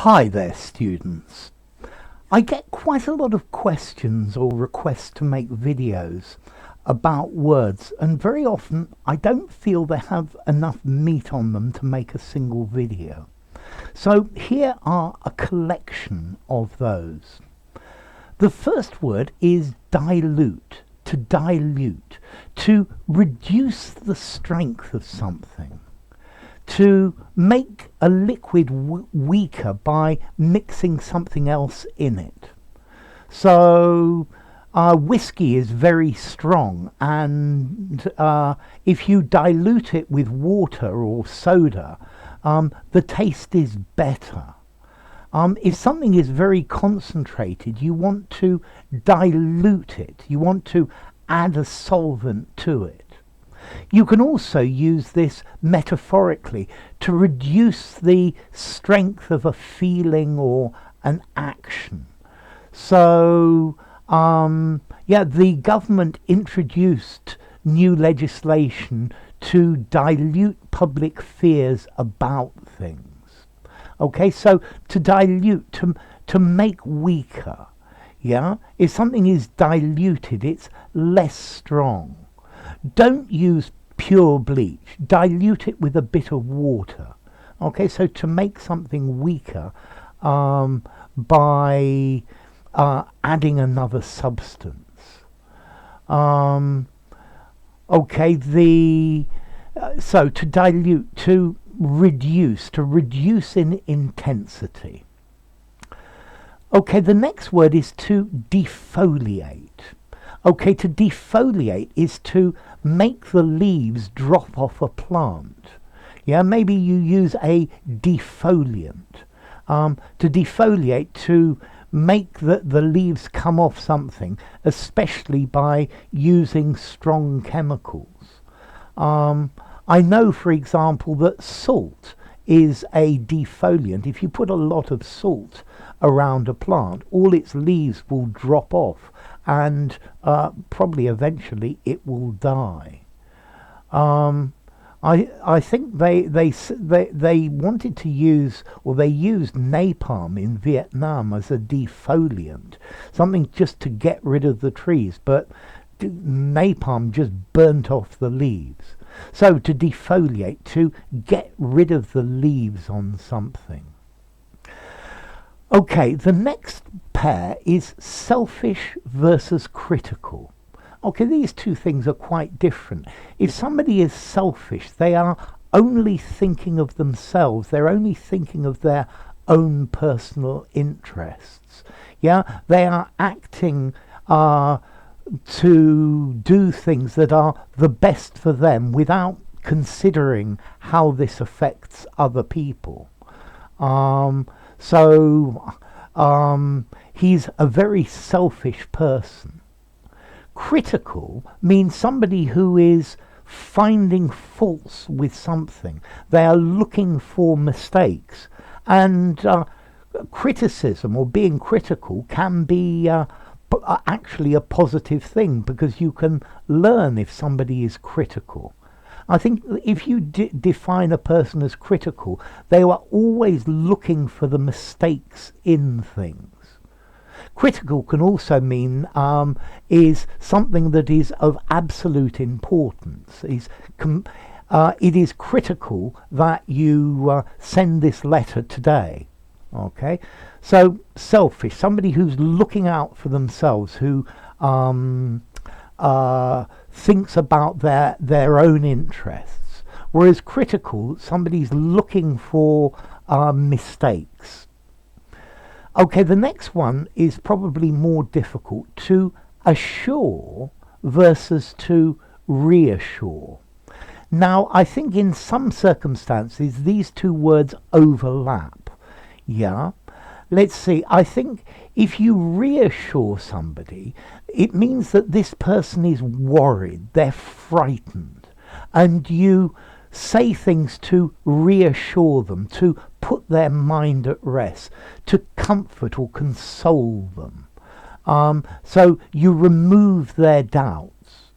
Hi there, students. I get quite a lot of questions or requests to make videos about words, and very often I don't feel they have enough meat on them to make a single video. So here are a collection of those. The first word is dilute, to reduce the strength of something. To make a liquid weaker by mixing something else in it. So whiskey is very strong, and if you dilute it with water or soda, the taste is better. If something is very concentrated, you want to dilute it. You want to add a solvent to it. You can also use this metaphorically to reduce the strength of a feeling or an action. So, the government introduced new legislation to dilute public fears about things. Okay, so to dilute, to make weaker, if something is diluted, it's less strong. Don't use pure bleach. Dilute it with a bit of water. Okay, so to make something weaker by adding another substance. So to dilute, to reduce in intensity. Okay, the next word is to defoliate. Okay, to defoliate is to make the leaves drop off a plant. Maybe you use a defoliant. To defoliate, to make the leaves come off something, especially by using strong chemicals. I know, for example, that salt is a defoliant. If you put a lot of salt around a plant, all its leaves will drop off, and probably eventually it will die. I think they wanted to use, or they used napalm in Vietnam as a defoliant, something just to get rid of the trees, but napalm just burnt off the leaves. So to defoliate, to get rid of the leaves on something. Okay, the next pair is selfish versus critical. Okay, these two things are quite different. If somebody is selfish, they are only thinking of themselves. They're only thinking of their own personal interests. They are acting to do ththings that are the best for them without considering how this affects other people. He's a very selfish person. Critical means somebody who is finding faults with something. They are looking for mistakes. And criticism or being critical can be actually a positive thing, because you can learn if somebody is critical. I think if you define a person as critical, they are always looking for the mistakes in things. Critical can also mean is something that is of absolute importance. It is critical that you send this letter today. Okay, so selfish, somebody who's looking out for themselves, who thinks about their own interests, whereas critical, somebody's looking for mistakes. Okay, the next one is probably more difficult, to assure versus to reassure. Now, I think in some circumstances these two words overlap. Let's see, I think if you reassure somebody, it means that this person is worried, they're frightened, and you say things to reassure them, to put their mind at rest, to comfort or console them. So you remove their doubts.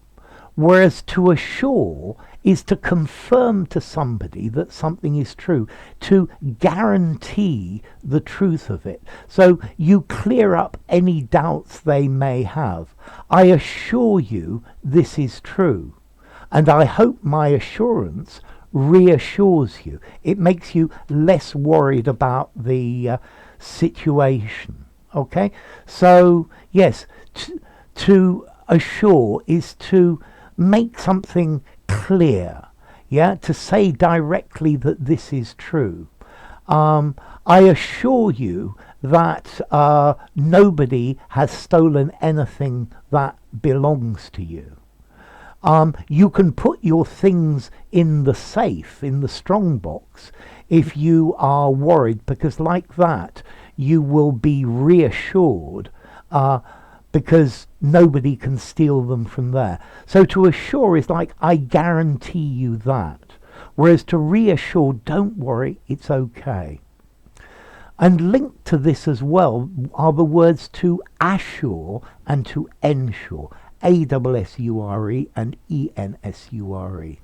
Whereas to assure is to confirm to somebody that something is true, to guarantee the truth of it. So you clear up any doubts they may have. I assure you this is true. And I hope my assurance reassures you. It makes you less worried about the situation. Okay? So, yes, to assure is to make something clear, yeah, to say directly that this is true. I assure you that nobody has stolen anything that belongs to you. You can put your things in the safe, in the strong box, if you are worried, because like that you will be reassured, because nobody can steal them from there. So to assure is like, I guarantee you that. Whereas to reassure, don't worry, it's okay. And linked to this as well are the words to assure and to ensure. A-S-S-U-R-E and E-N-S-U-R-E.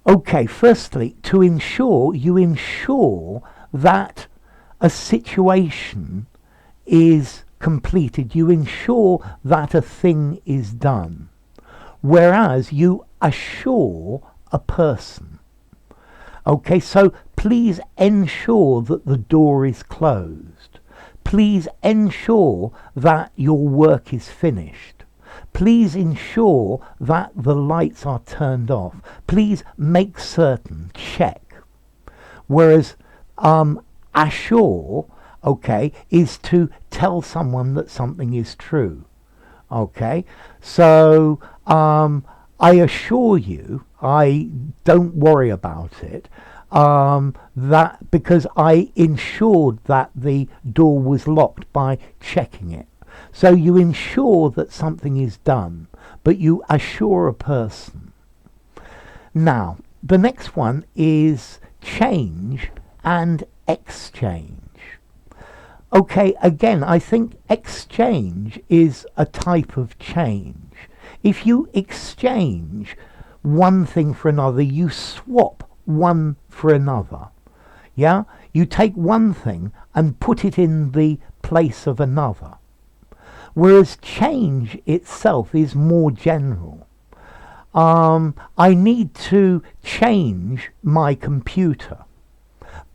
Okay, firstly, to ensure, you ensure that a situation is completed. You ensure that a thing is done. Whereas you assure a person. Okay, so please ensure that the door is closed. Please ensure that your work is finished. Please ensure that the lights are turned off. Please make certain, check. Whereas assure, okay, is to tell someone that something is true. Okay, so I assure you, I don't worry about it, that because I ensured that the door was locked by checking it. So you ensure that something is done, but you assure a person. Now, the next one is change and exchange. Okay, again, I think exchange is a type of change. If you exchange one thing for another, you swap one for another. Yeah? You take one thing and put it in the place of another. Whereas change itself is more general. I need to change my computer,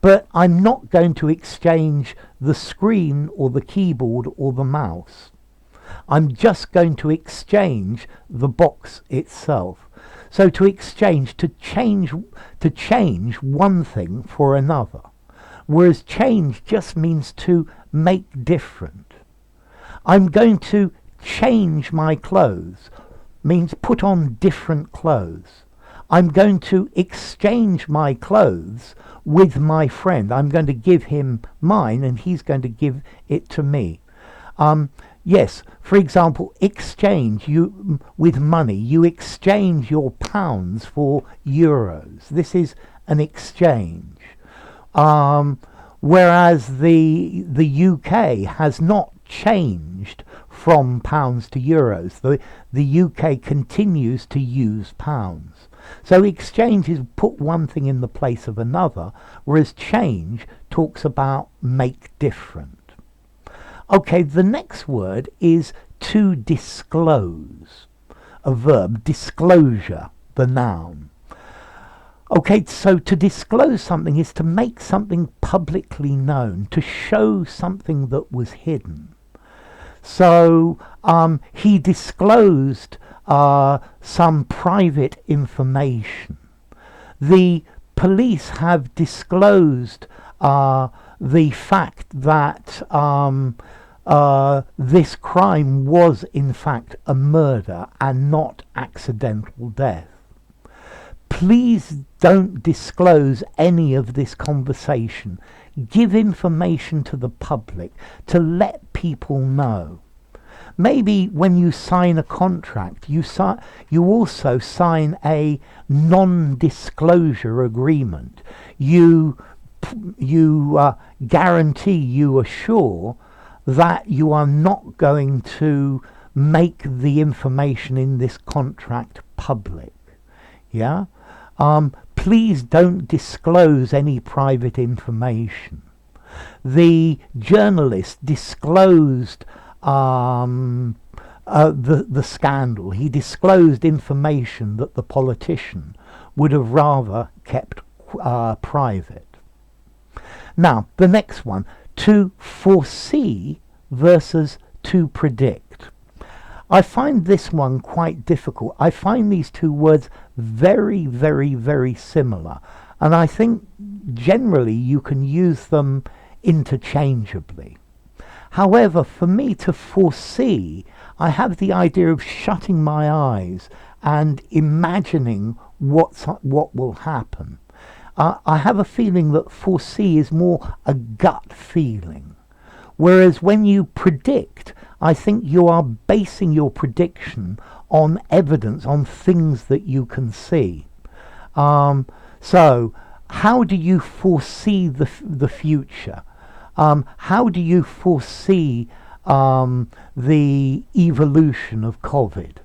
but I'm not going to exchange the screen or the keyboard or the mouse. I'm just going to exchange the box itself. So to exchange, to change one thing for another. Whereas change just means to make different. I'm going to change my clothes, means put on different clothes. I'm going to exchange my clothes with my friend. I'm going to give him mine and he's going to give it to me. Yes, for example, exchange with money. You exchange your pounds for euros. This is an exchange. Whereas the UK has not changed from pounds to euros. The UK continues to use pounds. So exchange is put one thing in the place of another, whereas change talks about make different. Okay, the next word is to disclose, a verb, disclosure, the noun. Okay, so to disclose something is to make something publicly known, to show something that was hidden. So he disclosed some private information. The police have disclosed the fact that this crime was in fact a murder and not accidental death. Please don't disclose any of this conversation. Give information to the public to let people know. Maybe when you sign a contract, you also sign a non-disclosure agreement. You guarantee, you assure that you are not going to make the information in this contract public. Yeah? Please don't disclose any private information. The journalist disclosed the scandal. He disclosed information that the politician would have rather kept private. Now, the next one, to foresee versus to predict. I find this one quite difficult. I find these two words very, very, very similar. And I think generally you can use them interchangeably. However, for me to foresee, I have the idea of shutting my eyes and imagining what will happen. I have a feeling that foresee is more a gut feeling. Whereas when you predict, I think you are basing your prediction on evidence, on things that you can see. So, how do you foresee the future? How do you foresee the evolution of COVID?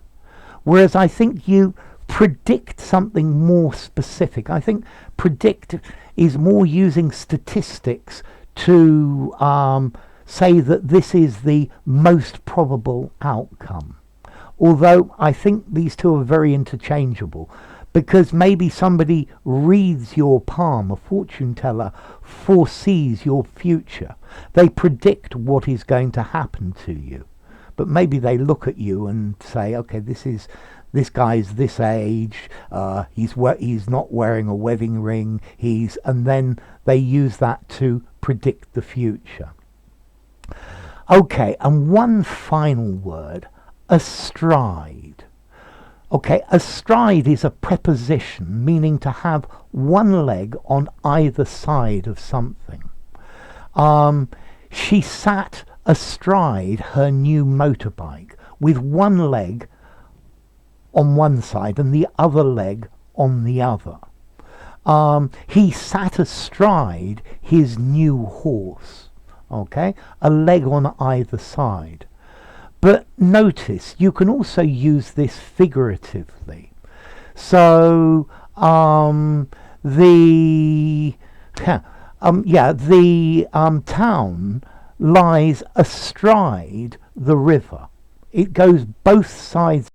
Whereas I think you predict something more specific. I think predict is more using statistics to say that this is the most probable outcome. Although I think these two are very interchangeable, because maybe somebody reads your palm, a fortune teller foresees your future. They predict what is going to happen to you. But maybe they look at you and say, okay, this guy's this age, he's not wearing a wedding ring, and then they use that to predict the future. Okay, and one final word, astride. Okay, astride is a preposition meaning to have one leg on either side of something. She sat astride her new motorbike with one leg on one side and the other leg on the other. He sat astride his new horse. Okay, a leg on either side. But notice, you can also use this figuratively. So, the town lies astride the river. It goes both sides